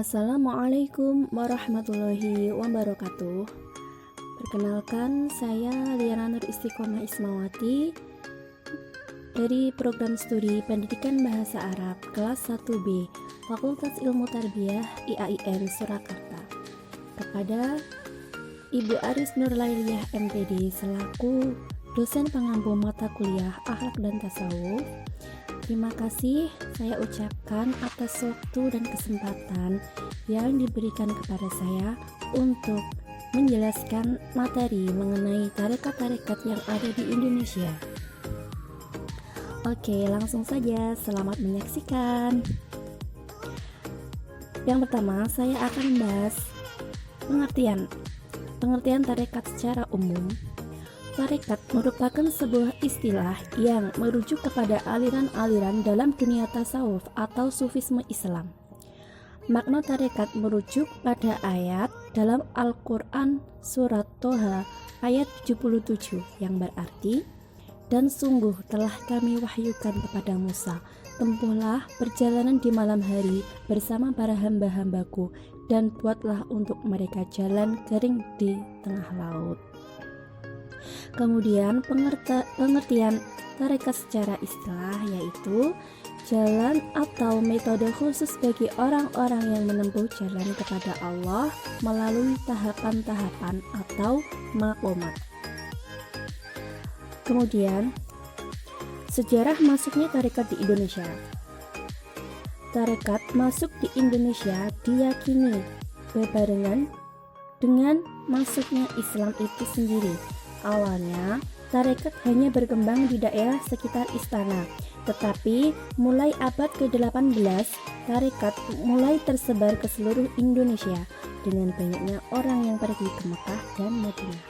Assalamualaikum warahmatullahi wabarakatuh. Perkenalkan, saya Liana Nur Istiqomah Ismawati dari Program Studi Pendidikan Bahasa Arab kelas 1B Fakultas Ilmu Tarbiyah IAIN Surakarta. Kepada Ibu Aris Nurlailiyah MPD selaku dosen pengampu mata kuliah Akhlak dan Tasawuf, terima kasih saya ucapkan atas waktu dan kesempatan yang diberikan kepada saya untuk menjelaskan materi mengenai tarekat-tarekat yang ada di Indonesia. Oke, langsung saja, selamat menyaksikan. Yang pertama, saya akan membahas pengertian tarekat secara umum. Tarekat merupakan sebuah istilah yang merujuk kepada aliran-aliran dalam dunia tasawuf atau sufisme Islam. Makna tarekat merujuk pada ayat dalam Al-Quran surat Toha ayat 77 yang berarti, "Dan sungguh telah kami wahyukan kepada Musa, tempuhlah perjalanan di malam hari bersama para hamba-hambaku dan buatlah untuk mereka jalan kering di tengah laut." Kemudian pengertian tarekat secara istilah yaitu jalan atau metode khusus bagi orang-orang yang menempuh jalan kepada Allah melalui tahapan-tahapan atau maqamat. Kemudian sejarah masuknya tarekat di Indonesia. Tarekat masuk di Indonesia diyakini berbarengan dengan masuknya Islam itu sendiri. Awalnya, tarekat hanya berkembang di daerah sekitar istana, tetapi mulai abad ke-18, tarekat mulai tersebar ke seluruh Indonesia dengan banyaknya orang yang pergi ke Mekah dan Madinah.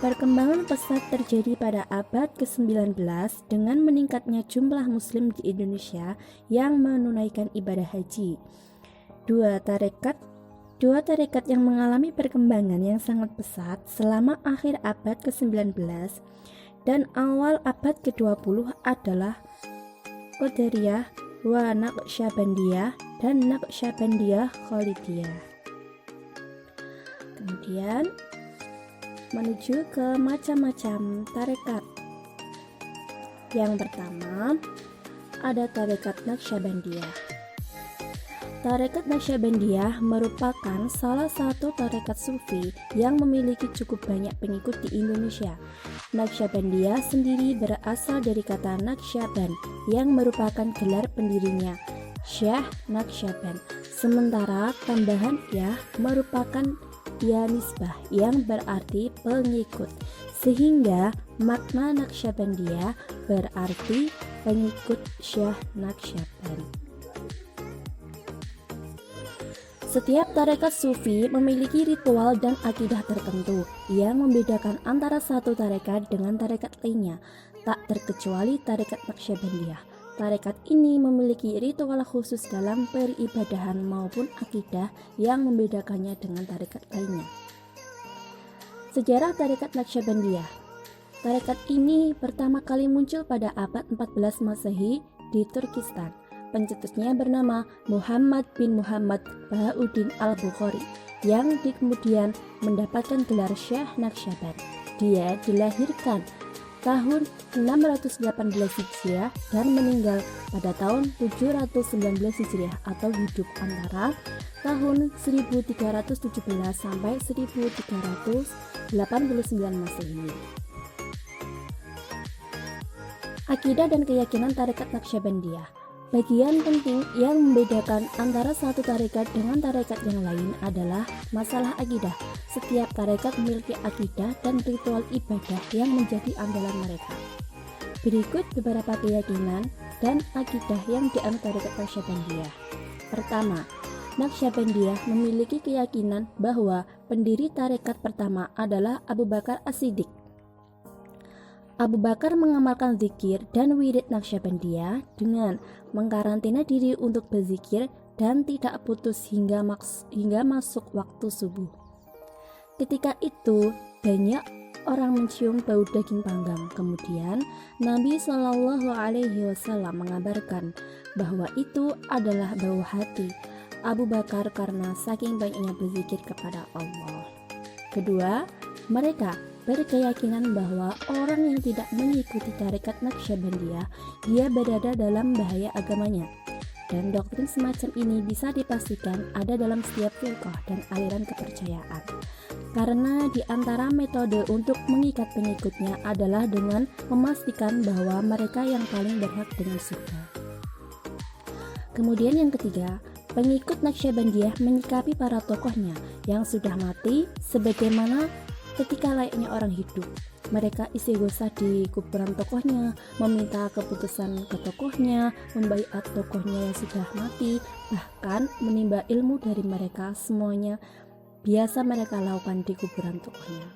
Perkembangan pesat terjadi pada abad ke-19 dengan meningkatnya jumlah muslim di Indonesia yang menunaikan ibadah haji. Dua tarekat yang mengalami perkembangan yang sangat pesat selama akhir abad ke-19 dan awal abad ke-20 adalah Qadariyah wa Naqsyabandiyah dan Naqsyabandiyah Khalidiyah. Kemudian menuju ke macam-macam tarekat. Yang pertama ada tarekat Naqsyabandiyah. Tarekat Naqsyabandiyah merupakan salah satu tarekat sufi yang memiliki cukup banyak pengikut di Indonesia. Naqsyabandiyah sendiri berasal dari kata Naqsyaban yang merupakan gelar pendirinya, Syekh Naqsyaban. Sementara tambahan ya merupakan ya nisbah yang berarti pengikut, sehingga makna Naqsyabandiyah berarti pengikut Syekh Naqsyaban. Setiap tarekat sufi memiliki ritual dan akidah tertentu yang membedakan antara satu tarekat dengan tarekat lainnya, tak terkecuali tarekat Naqsyabandiyah. Tarekat ini memiliki ritual khusus dalam peribadahan maupun akidah yang membedakannya dengan tarekat lainnya. Sejarah tarekat Naqsyabandiyah. Tarekat ini pertama kali muncul pada abad 14 Masehi di Turkistan. Pencetusnya bernama Muhammad bin Muhammad Bahauddin al-Bukhari yang kemudian mendapatkan gelar Syekh Naqsyaban. Dia dilahirkan tahun 618 Hijriah dan meninggal pada tahun 719 Hijriah atau hidup antara tahun 1317 sampai 1389 Masehi. Akidah dan keyakinan tarekat Naqsyabandiyah. Bagian penting yang membedakan antara satu tarekat dengan tarekat yang lain adalah masalah akidah. Setiap tarekat memiliki akidah dan ritual ibadah yang menjadi andalan mereka. Berikut beberapa keyakinan dan akidah yang dianut tarekat Naqsyabandiyah. Pertama, Naqsyabandiyah memiliki keyakinan bahwa pendiri tarekat pertama adalah Abu Bakar As-Siddiq. Abu Bakar mengamalkan zikir dan wirid Naqsyabandiyah dengan mengkarantina diri untuk berzikir dan tidak putus hingga masuk waktu subuh. Ketika itu banyak orang mencium bau daging panggang. Kemudian Nabi Shallallahu Alaihi Wasallam mengabarkan bahwa itu adalah bau hati. Abu Bakar karena saking banyaknya berzikir kepada Allah. Kedua, mereka berkeyakinan bahwa orang yang tidak mengikuti tarekat Naqsyabandiyah, dia berada dalam bahaya agamanya. Dan doktrin semacam ini bisa dipastikan ada dalam setiap firqah dan aliran kepercayaan. Karena di antara metode untuk mengikat pengikutnya adalah dengan memastikan bahwa mereka yang paling berhak dengan surga. Kemudian yang ketiga, pengikut Naqsyabandiyah menyikapi para tokohnya yang sudah mati sebagaimana ketika layaknya orang hidup. Mereka istighosah di kuburan tokohnya, meminta keputusan ke tokohnya, membaiat tokohnya yang sudah mati, bahkan menimba ilmu dari mereka. Semuanya biasa mereka lakukan di kuburan tokohnya.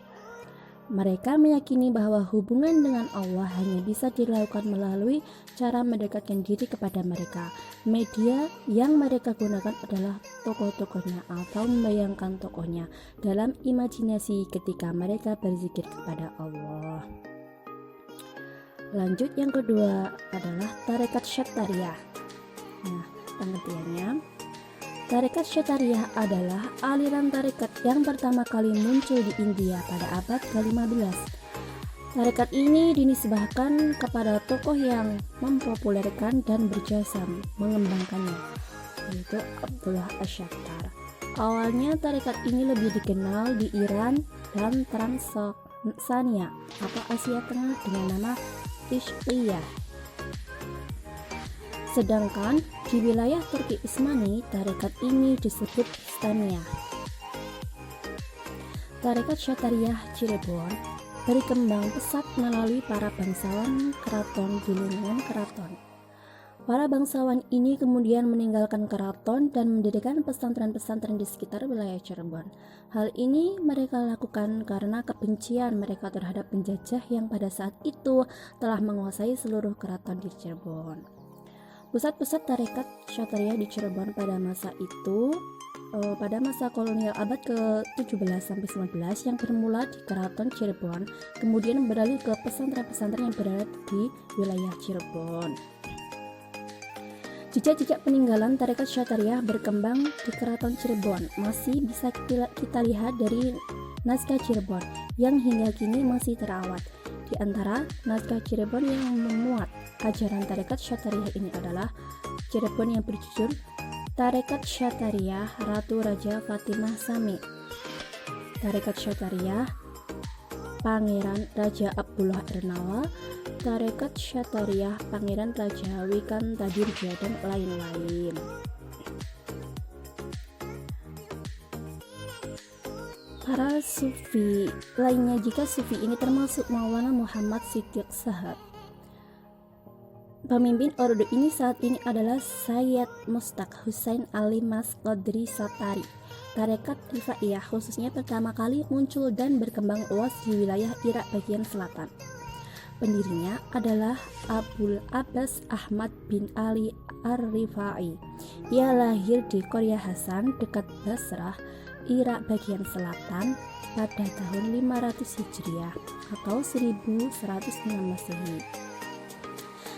Mereka meyakini bahwa hubungan dengan Allah hanya bisa dilakukan melalui cara mendekatkan diri kepada mereka. Media yang mereka gunakan adalah tokoh-tokohnya atau membayangkan tokohnya dalam imajinasi ketika mereka berzikir kepada Allah. Lanjut, yang kedua adalah tarekat Syatariyah. Nah, pengertiannya, tarekat Syatariyah adalah aliran tarekat yang pertama kali muncul di India pada abad ke-15. Tarekat ini dinisbahkan kepada tokoh yang mempopulerkan dan berjasa mengembangkannya, yaitu Abdullah Asy'atar. Awalnya tarekat ini lebih dikenal di Iran dan Transania atau Asia Tengah dengan nama Ishriyah. Sedangkan di wilayah Turki Utsmani, tarekat ini disebut Islamiyah. Tarekat Syatariyah Cirebon berkembang pesat melalui para bangsawan keraton di lingkungan keraton. Para bangsawan ini kemudian meninggalkan keraton dan mendirikan pesantren-pesantren di sekitar wilayah Cirebon. Hal ini mereka lakukan karena kebencian mereka terhadap penjajah yang pada saat itu telah menguasai seluruh keraton di Cirebon. Pusat-pusat tarekat Syatariyah di Cirebon pada masa itu, pada masa kolonial abad ke-17 sampai 19 yang bermula di Keraton Cirebon, kemudian beralih ke pesantren-pesantren yang berada di wilayah Cirebon. Jejak-jejak peninggalan tarekat Syatariyah berkembang di Keraton Cirebon masih bisa kita lihat dari naskah Cirebon yang hingga kini masih terawat. Di antara naskah Cirebon yang memuat ajaran tarekat Syatariyah ini adalah Cirebon yang berjudul Tarekat Syatariyah Ratu Raja Fatimah Sami, Tarekat Syatariyah Pangeran Raja Abdullah Ernawa, Tarekat Syatariyah Pangeran Raja Wikan Tadirja, dan lain-lain. Para sufi lainnya, jika sufi ini termasuk Maulana Muhammad Siddiq Sahab. Pemimpin ordo ini saat ini adalah Sayyid Mustaq Husain Ali Mas Qadri Satari. Tarekat Rifaiyah khususnya pertama kali muncul dan berkembang luas di wilayah Irak bagian selatan. Pendirinya adalah Abul Abbas Ahmad bin Ali Ar-Rifai. Ia lahir di Korea Hasan dekat Basrah, Irak bagian selatan pada tahun 500 Hijriah atau 1106 Masehi.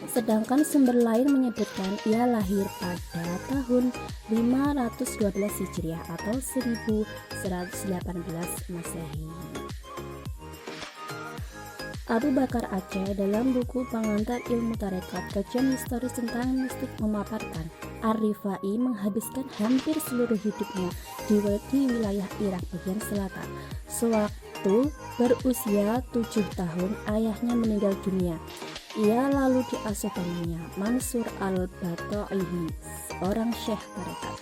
Sedangkan sumber lain menyebutkan ia lahir pada tahun 512 Hijriah atau 1118 Masehi. Abu Bakar Aceh dalam buku Pengantar Ilmu Tarekat, kajian historis tentang mistik memaparkan Ar-Rifai menghabiskan hampir seluruh hidupnya di wilayah Irak bagian selatan. Sewaktu berusia 7 tahun, ayahnya meninggal dunia. Ia lalu diasuh pamannya, Mansur al-Bata'ihi, seorang syekh tarekat.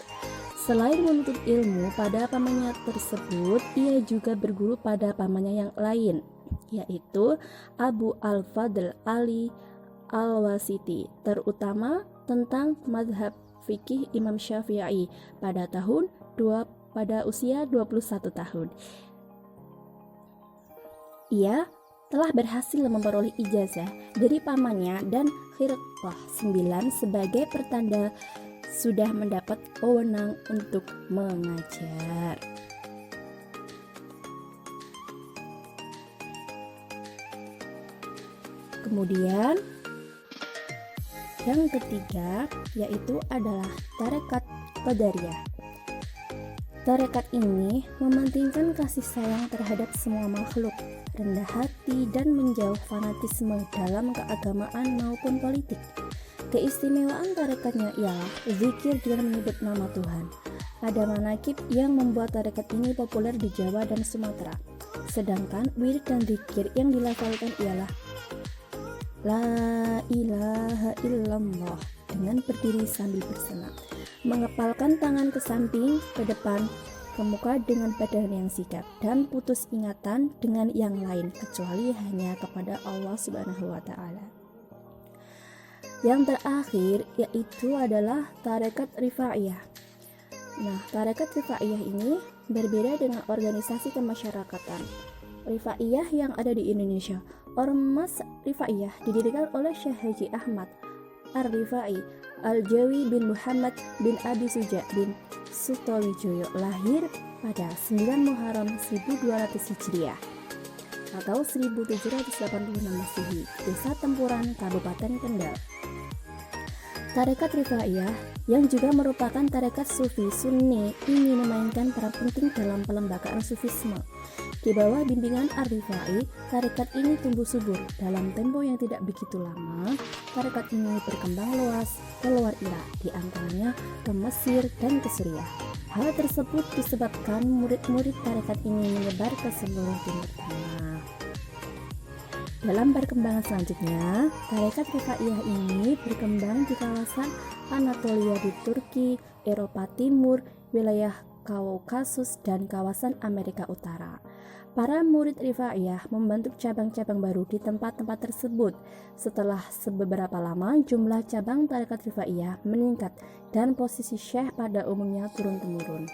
Selain menuntut ilmu pada pamannya tersebut, ia juga berguru pada pamannya yang lain, yaitu Abu al-Fadl Ali al-Wasiti, terutama tentang mazhab fikih Imam Syafi'i pada usia 21 tahun. Ia telah berhasil memperoleh ijazah dari pamannya dan khirqah 9 sebagai pertanda sudah mendapat wewenang untuk mengajar. Kemudian yang ketiga yaitu adalah tarekat Qadariyah. Tarekat ini mementingkan kasih sayang terhadap semua makhluk, rendah hati, dan menjauh fanatisme dalam keagamaan maupun politik. Keistimewaan tarekatnya ialah zikir dengan menyebut nama Tuhan. Ada manakib yang membuat tarekat ini populer di Jawa dan Sumatera. Sedangkan wirid dan zikir yang dilafalkan ialah La ilaha illallah dengan berdiri sambil bersenam, mengepalkan tangan ke samping, ke depan, ke muka dengan badan yang sigap, dan putus ingatan dengan yang lain kecuali hanya kepada Allah Subhanahu wa Ta'ala. Yang terakhir yaitu adalah tarekat Rifaiyah. Nah, tarekat Rifaiyah ini berbeda dengan organisasi kemasyarakatan Rifaiyah yang ada di Indonesia. Ormas Rifaiyah didirikan oleh Syekh Haji Ahmad Ar-Rifai Al-Jawi bin Muhammad bin Abi Suja bin Sutowijoyo, lahir pada 9 Muharram 1200 Hijriah atau 1786 Masehi, Desa Tempuran, Kabupaten Kendal. Tarekat Rifaiyah yang juga merupakan tarekat Sufi Sunni ini memainkan peran penting dalam pelembagaan Sufisme. Di bawah bimbingan Ar-Rifai, tarekat ini tumbuh subur. Dalam tempo yang tidak begitu lama, tarekat ini berkembang luas ke luar Irak, di antaranya ke Mesir dan ke Suriah. Hal tersebut disebabkan murid-murid tarekat ini menyebar ke seluruh Timur Tengah. Dalam perkembangan selanjutnya, tarekat Rifaiyah ini berkembang di kawasan Anatolia di Turki, Eropa Timur, wilayah Kaukasus, dan kawasan Amerika Utara. Para murid Rifaiyah membentuk cabang-cabang baru di tempat-tempat tersebut. Setelah beberapa lama, jumlah cabang tarekat Rifaiyah meningkat dan posisi syekh pada umumnya turun-temurun.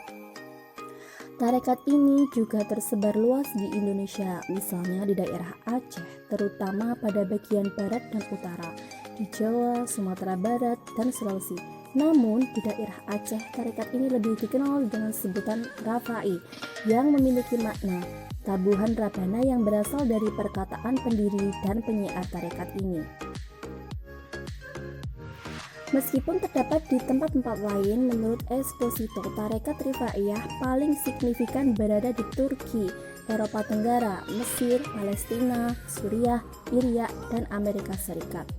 Tarekat ini juga tersebar luas di Indonesia, misalnya di daerah Aceh, terutama pada bagian barat dan utara, di Jawa, Sumatera Barat, dan Sulawesi. Namun, di daerah Aceh, tarekat ini lebih dikenal dengan sebutan Rafai, yang memiliki makna tabuhan Rabana yang berasal dari perkataan pendiri dan penyiar tarekat ini. Meskipun terdapat di tempat-tempat lain, menurut Esposito, tarekat Rifaiyah paling signifikan berada di Turki, Eropa Tenggara, Mesir, Palestina, Suriah, Irak, dan Amerika Serikat.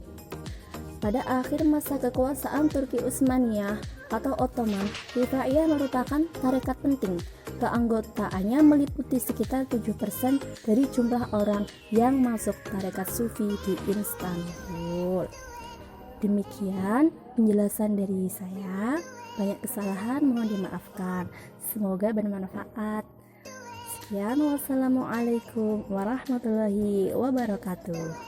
Pada akhir masa kekuasaan Turki Utsmaniyah atau Ottoman, Rifaiyah merupakan tarekat penting. Keanggotaannya meliputi sekitar 7% dari jumlah orang yang masuk tarekat Sufi di Istanbul. Demikian penjelasan dari saya. Banyak kesalahan mohon dimaafkan. Semoga bermanfaat. Sekian, wassalamualaikum warahmatullahi wabarakatuh.